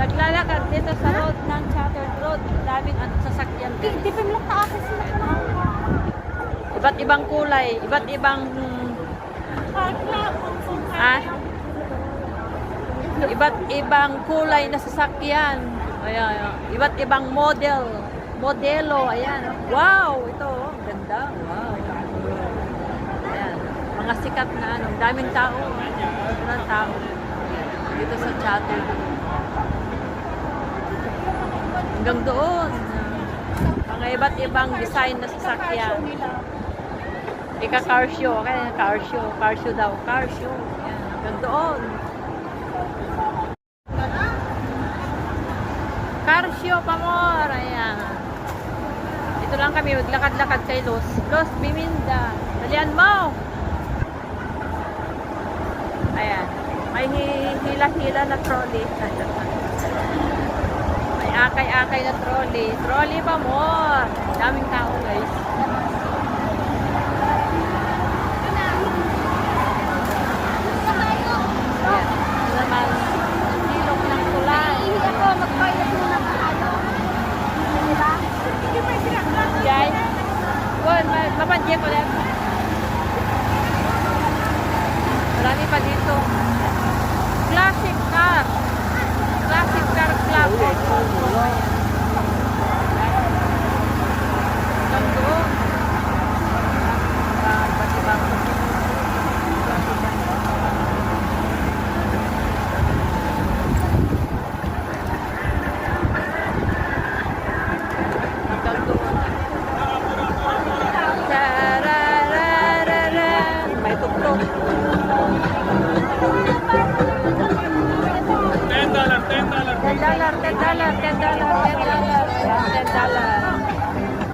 Naglalakad dito sa road ng Chartered Road. Daming sasakyan. Tipim lang taas sila. Iba't ibang kulay, iba't ibang iba't ibang kulay na sasakyan. Ayan, ayan. Iba't ibang modelo, ayan. Wow, ito, oh, ganda. Wow. Ayan, mga sikat na ano, daming tao. Daming tao. Dito sa Chartered Road. Hanggang doon. Mga iba't ibang design na sasakyan. Ika car show. Okay, car show. Car show daw. Car show. Ayan, hanggang doon. Car show pa more. Ayan. Dito lang kami. Maglakad-lakad kay Los Biminda. Dalian mo! Ayan. May hila-hila na trolley. May akay-akay na trolley. Trolley pa more. Daming tao guys. Guys, mapandiyan ko lang. Marami pa dito. Classic car. Classic car club. Hanggang doon. Iba't ibang may tuktok. $10. $10. $10. $10. $10. $10. $10.